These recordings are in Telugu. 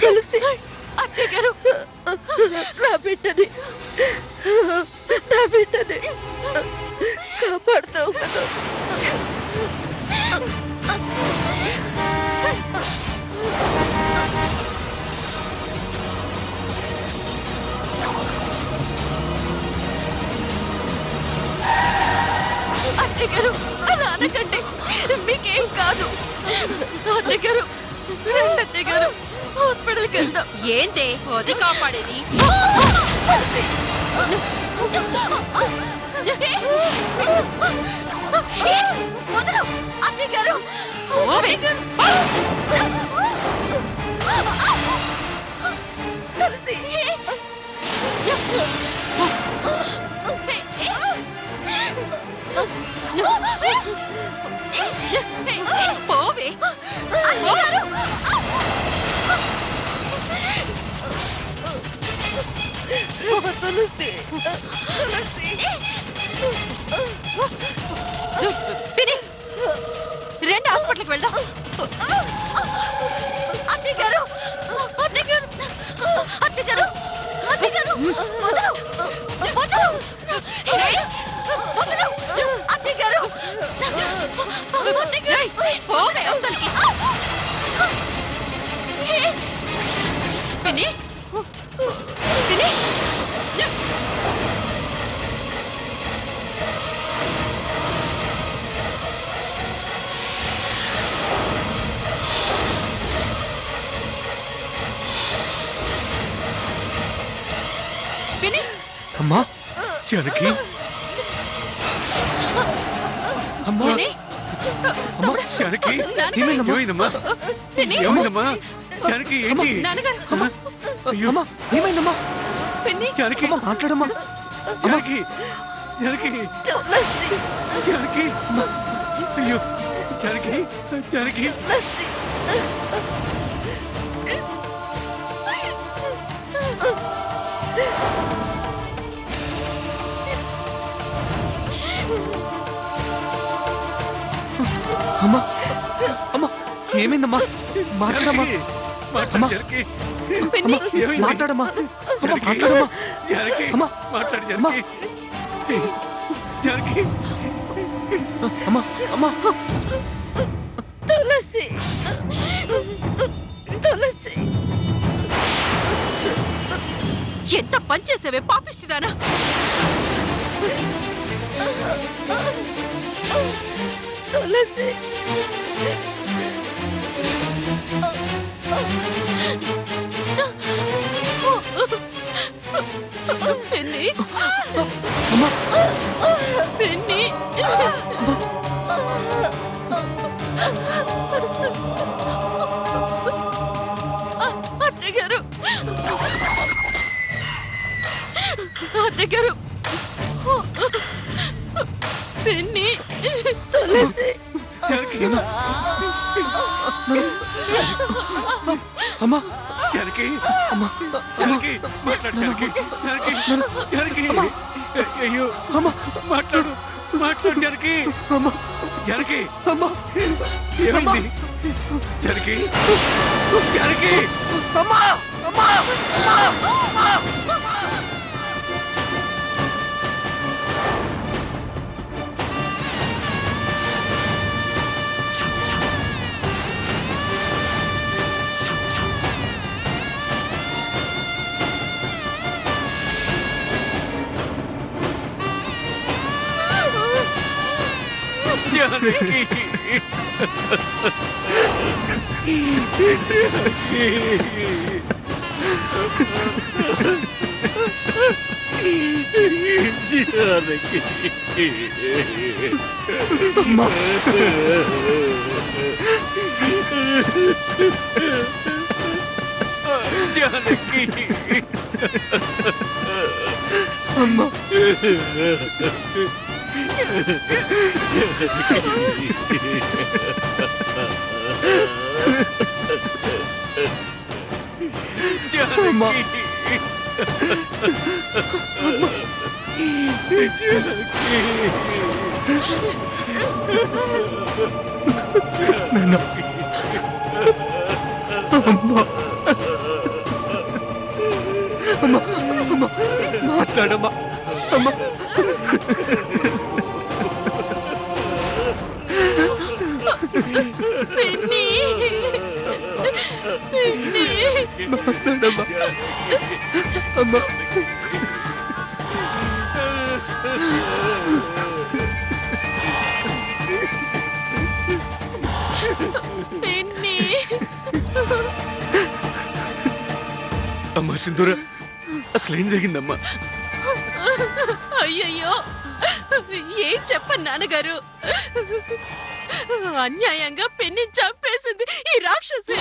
తులసి అత్తయ్య గారు, నా బిడ్డని కాపాడుతావు కదా. అత్తయ్య గారు, అలా అనకండి, మీకేం కాదు. అత్తయ్య గారు, అత్తయ్య గారు, హాస్పిటల్కి వెళ్దాం. ఏంటే అది కాపాడేది? వదలు అత్తయ్య గారు. తులసి పోవే. తులసి తులసి రెండు హాస్పిటల్కి వెళ్దాం. అత్తయ్య గారు, అత్తయ్య గారు, అత్తయ్య గారు, అత్తయ్య గారు, వదలు వదలు వదలు అత్తయ్య గారు. పోవే అవతలికి. పిన్ని పిన్ని అమ్మా జానకి, అమ్మా అమ్మా జానకి, ఏమైందమ్మా? ఏమైందమ్మా జానకి? ఏంటి? అయ్యో ఏమైందమ్మా? జానకి మాట్లాడమ్మా. జానకి జానకి జానకి, అయ్యో జానకి జానకి. అమ్మా అమ్మా ఏమైందమ్మా? మాట్లాడమ్మా. అమ్మా మాట్లాడమ్మా. మాట్లాడమ్మా. అమ్మా మాట్లాడు జానకి. జానకి అమ్మా అమ్మా. తులసి తులసి ఎంత పనిచేసావే పాపిష్టిదానా. తులసి పిన్ని అమ్మా పిన్ని అత్తయ్య గారు, అత్తయ్య గారు, పిన్ని తులసి జానకి అమ్మా జానకి అమ్మా జానకి మాట్లాడు జానకి. జానకి జానకి అయ్యో అమ్మా మాట్లాడు మాట్లాడు జానకి. అమ్మా జానకి అమ్మా ఏమైంది జానకి? జానకి అమ్మా అమ్మా అమ్మా. జానకి జానకి అమ్మా జానకి అమ్మా అమ్మా అమ్మా అమ్మా మాట్లాడమ్మా అమ్మా పిన్ని పిన్ని మాట్లాడమ్మా అమ్మా పిన్ని అమ్మా సింధూర అసలు ఏం జరిగిందమ్మా? అయ్యయ్యో ఏం చెప్పను నాన్నగారు. అన్యాయంగా పెన్ని చంపేసింది ఈ రాక్షసి.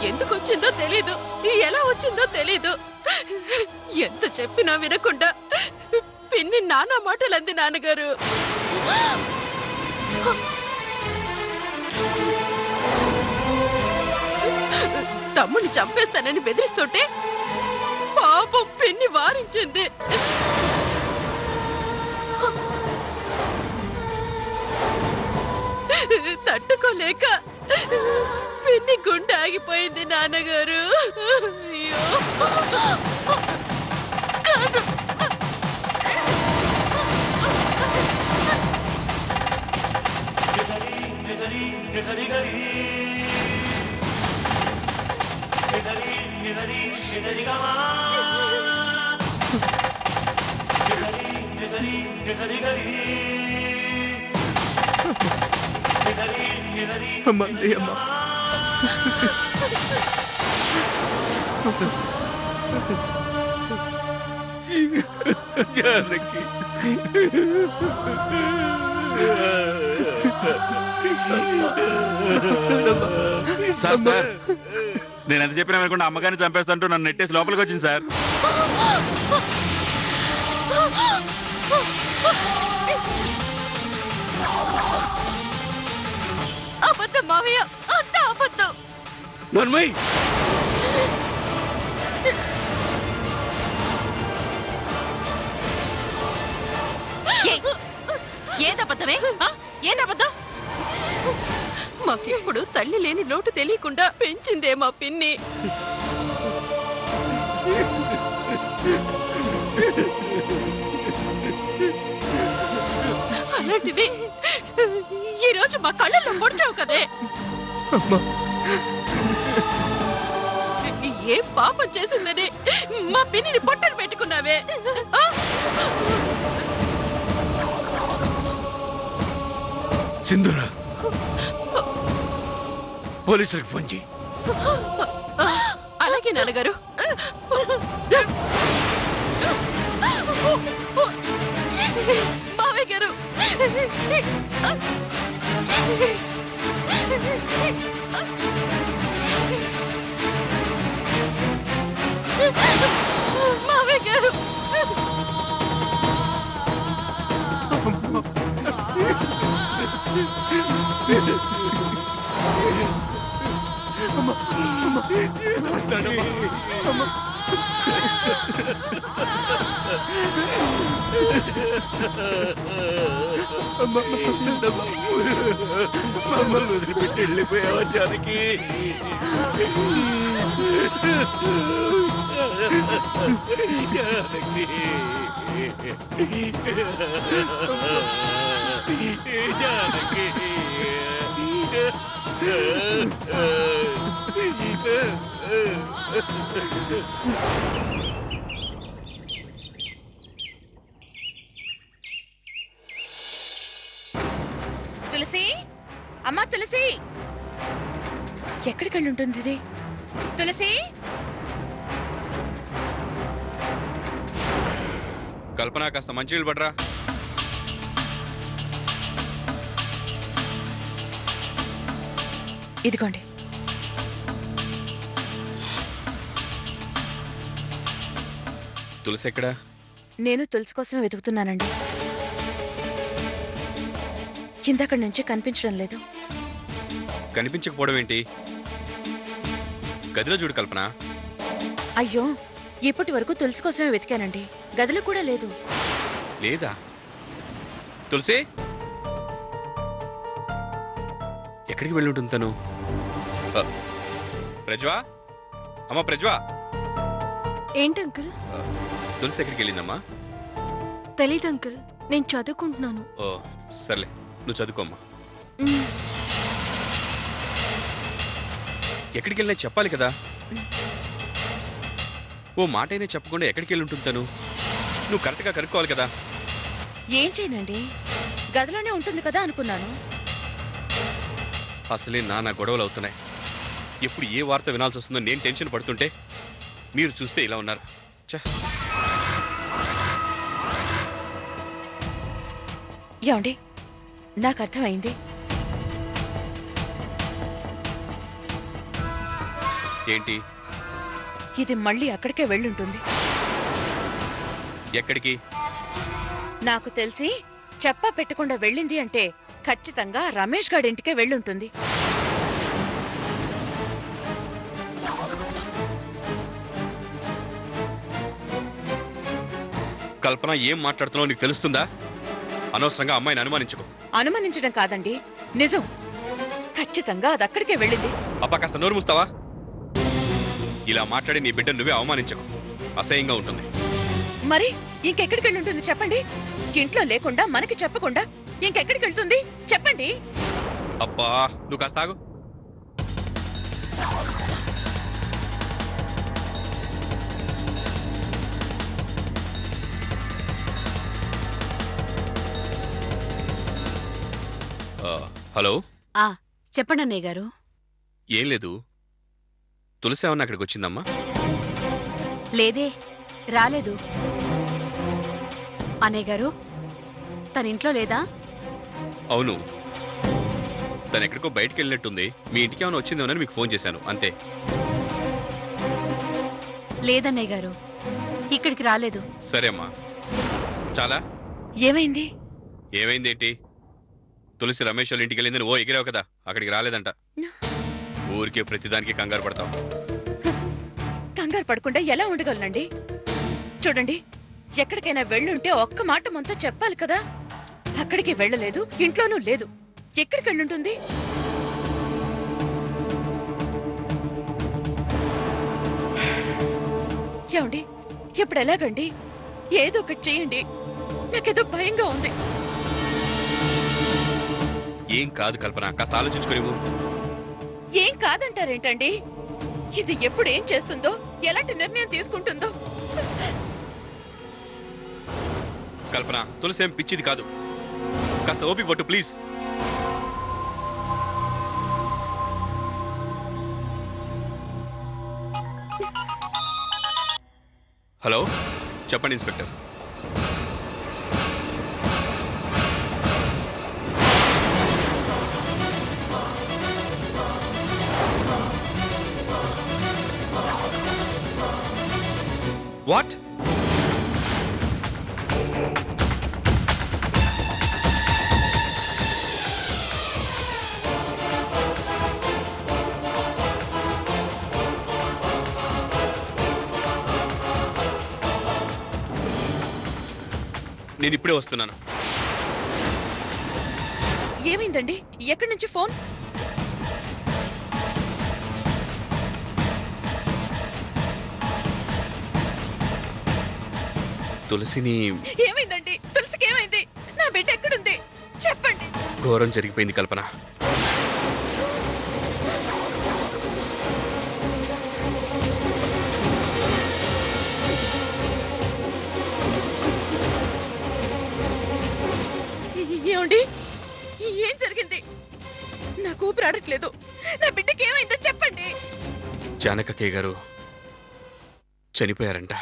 ఎందుకు వచ్చిందో తెలీదు, ఎలా వచ్చిందో తెలీదు. ఎంత చెప్పినా వినకుండా పిన్ని నానా మాటలంది నాన్నగారు. తమ్ముని చంపేస్తానని బెదిరిస్తుంటే పాపం పిన్ని వారించింది. తట్టుకోలేక పిన్ని గుండె ఆగిపోయింది నాన్నగారు. అయ్యో కాదు. అమ్మా అమ్మా జానకి సార్ సార్ నేను ఎంత చెప్పినా అనుకుంటే అమ్మగారిని చంపేస్తాంటూ నన్ను నెట్టేసి లోపలికి వచ్చింది సార్. అబద్ధం మావయ్య, అంతా అబద్ధం. నన్మయ్ ఏదబద్ధమే? ఏదబద్ధం? మాకెప్పుడు తల్లి లేని లోటు తెలియకుండా పెంచిందే మా పిన్ని. అలాంటిది ఈరోజు మా కళ్ళల్లో పొడిచావు కదే. ఏ పాపం చేసిందని మా పిన్నిని పొట్టను పెట్టుకున్నావే. సింధూర పోలీసులకు ఫోన్ చేయి. అలాగే నాన్నగారు. మావయ్య గారు, మావయ్య గారు, మమ్మల్ని వదిలిపెట్టి వెళ్ళిపోయావా జానకి? జానకి తులసి, అమ్మా తులసి, ఎక్కడికి వెళ్ళుంటుంది ఇది? తులసి, కల్పన కాస్త మంచినీళ్ళు పడరా. ఇదిగోండి. తులసి ఎక్కడా? నేను తులసి కోసమే వెతుకుతున్నానండి. ఇందక్కడి నుంచి కనిపించడం లేదు. కనిపించకపోవడం ఏంటి? గదిలో చూడు కల్పన. అయ్యో, ఇప్పటి వరకు తులసి కోసమే వెతికానండి. గదిలో కూడా లేదు. లేదా? తులసి ఎక్కడికి వెళ్ళుంటుంది తను? ప్రజ్వా, అమ్మా ప్రజ్వా. ఏంటి అంకుల్? తులసి ఎక్కడికి వెళ్ళిందమ్మా? తెలీదు అంకుల్, నేను చదువుకుంటున్నాను. ఓ సర్లే, నువ్వు చదువుకోమ్మా. ఎక్కడికి వెళ్ళినా చెప్పాలి కదా. ఓ మాటైనా చెప్పకుండా ఎక్కడికి వెళ్ళి ఉంటుంది తను? నువ్వు కరెక్ట్గా కనుక్కోవాలి కదా. ఏం చేయనండి, గదిలోనే ఉంటుంది కదా అనుకున్నాను. అసలే నానా గొడవలు అవుతున్నాయి. ఎప్పుడు ఏ వార్త వినాల్సి వస్తుందో నేను టెన్షన్ పడుతుంటే మీరు చూస్తే ఇలా ఉన్నారు. ఛ! ఏమండి, నాకు అర్థమైంది. ఏంటి? ఇది మళ్ళీ అక్కడికే వెళ్ళుంటుంది. ఎక్కడికి? నాకు తెలిసి చెప్పా పెట్టకుండా వెళ్ళింది అంటే ఖచ్చితంగా రమేష్ గారింటికే వెళ్ళుంటుంది. కల్పన, ఏం మాట్లాడుతున్నావు నీకు తెలుస్తుందా? అనవసరంగా అమ్మాయిని అనుమానించుకో. అనుమానించడం కాదండి, నిజం. ఖచ్చితంగా అది అక్కడికే వెళ్ళింది. అబ్బా, కాస్త నోరు మూస్తావా? ఇలా మాట్లాడి నీ బిడ్డ నువ్వే అవమానించకు. అసహ్యంగా ఉంటుంది. మరి ఇంకెక్కడికి వెళ్ళుంటుంది చెప్పండి? ఇంట్లో లేకుండా మనకి చెప్పకుండా ఇంకెక్కడికి వెళ్తుంది చెప్పండి? అబ్బా, నువ్వు కాస్త ఆగు. హలో. చెప్పండి అన్నయ్య గారు. ఏం లేదు, తులసి ఏమన్నా అక్కడికి వచ్చిందమ్మా? లేదే, రాలేదు. అన్నయ్య గారు, తన ఇంట్లో లేదా? అవును, తను ఎక్కడికో బయటికి వెళ్ళినట్టుంది. మీ ఇంటికి ఏమైనా వచ్చిందేమోనని మీకు ఫోన్ చేశాను, అంతే. లేదన్నయ్య గారు, ఇక్కడికి రాలేదు. సరే అమ్మా. చాలా ఏమైంది? ఏమైందేంటి? తులసి రమేష్ వాళ్ళ ఇంటికి వెళ్ళిందని ఓ ఎగిరావు కదా, అక్కడికి రాలేదంట. ఊరికే ప్రతిదానికి కంగారు పడతావు. కంగారు పడకుండా ఎలా ఉండగలనండి? చూడండి, ఎక్కడికైనా వెళ్ళుంటే ఒక్క మాట మనతో చెప్పాలి కదా. అక్కడికి వెళ్ళలేదు, ఇంట్లోనూ లేదు. ఎక్కడికి వెళ్ళుంటుంది? ఏమండి, ఇప్పుడు ఎలాగండి? ఏదో ఒకటి చెయ్యండి, నాకేదో భయంగా ఉంది. ఏం కాదు కల్పన, కాస్త ఆలోచించుకోనివ్వు. ఏం కాదంటారేంటండి? ఇది ఎప్పుడు ఏం చేస్తుందో, ఎలాంటి నిర్ణయం తీసుకుంటుందో. కల్పన, తులసి ఏం పిచ్చిది కాదు. కాస్త ఓపిక పట్టు ప్లీజ్. హలో, చెప్పండి ఇన్స్పెక్టర్. వాట్? నేను ఇప్పుడే వస్తున్నాను. ఏమైందండి? ఎక్కడి నుంచి ఫోన్? తులసిని. ఏమైందండి? తులసికి ఏమైంది? నా బిడ్డ ఎక్కడుంది చెప్పండి. ఘోరం జరిగిపోయింది కల్పన. ఏమండి, ఏం జరిగింది? నాకు ఊపిరి ఆడట్లేదు. నా బిడ్డకి ఏమైందో చెప్పండి. జానకయ్య గారు చనిపోయారంట.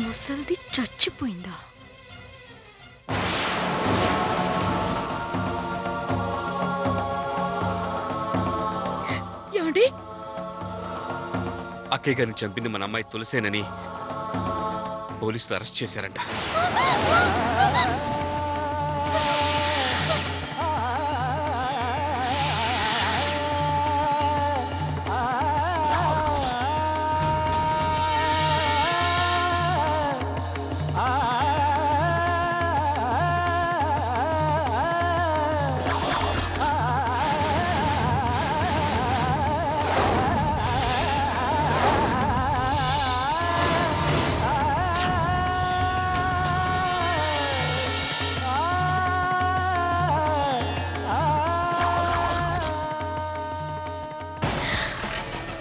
ముసల్ది చచ్చిపోయిందా? ఏమండి? అక్కయ్య గారిని చంపింది మన అమ్మాయి తులసేనని పోలీసులు అరెస్ట్ చేశారంట.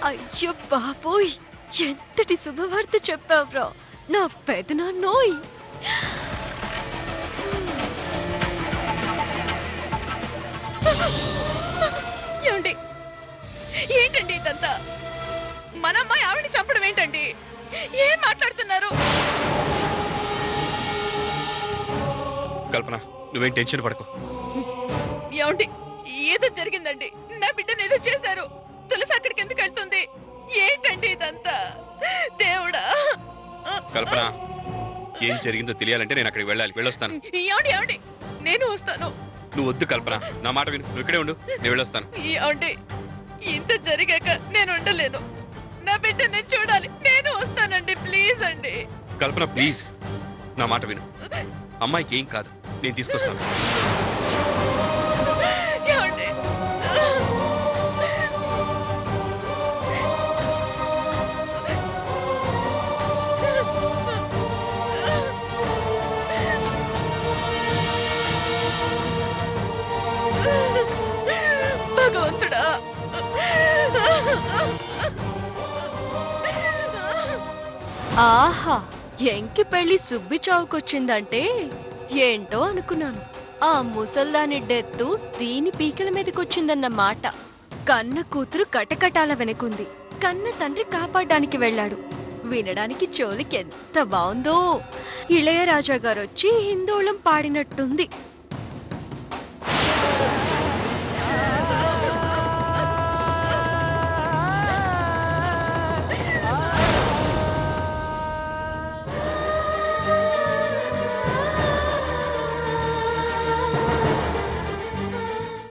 అయ్యో బాబోయ్, ఎంతటి శుభవార్త చెప్పావురా నా పెదనాన్నోయ్. ఏమండి? ఏంటండి ఇదంతా? మన అమ్మాయి ఆవిడని చంపడం ఏంటండి? ఏం మాట్లాడుతున్నారు? కల్పన, నువ్వేం టెన్షన్ పడకు. ఏమండి? ఏదో జరిగిందండి. నా బిడ్డను ఏదో చేశారు. తులసి అక్కడికి ఎందుకు వెళ్తుంది? ఏంటండి ఇదంతా? దేవుడా! కల్పన, ఏం జరిగిందో తెలియాలంటే నేను అక్కడికి వెళ్ళాలి. వెళ్ళొస్తాను. ఏమండి? ఏమండి? నేను వస్తాను. నువ్వు వద్దు కల్పన, నా మాట విను. నువ్వు ఇక్కడే ఉండు, నేను వెళ్ళొస్తాను. ఏమండి? ఇంత జరిగాక నేను ఉండలేను. నా బిడ్డ నేను చూడాలి. నేను వస్తానండి, ప్లీజ్ అండి. కల్పన ప్లీజ్, నా మాట విను. అమ్మాయికి ఏం కాదు, నేను తీసుకొస్తాను. ఏమండి? భగవంతుడా! ఆహా, ఎంకి పెళ్లి సుబ్బి చావుకొచ్చిందంటే ఏంటో అనుకున్నాను. ఆ ముసల్దాని డెత్తు దీని పీకల మీదకొచ్చిందన్న మాట. కన్న కూతురు కటకటాల వెనుకుంది. కన్న తండ్రి కాపాడడానికి వెళ్ళాడు. వినడానికి చెవులకి ఎంత బాగుందో. ఇళయరాజా గారొచ్చి హిందోళం పాడినట్టుంది.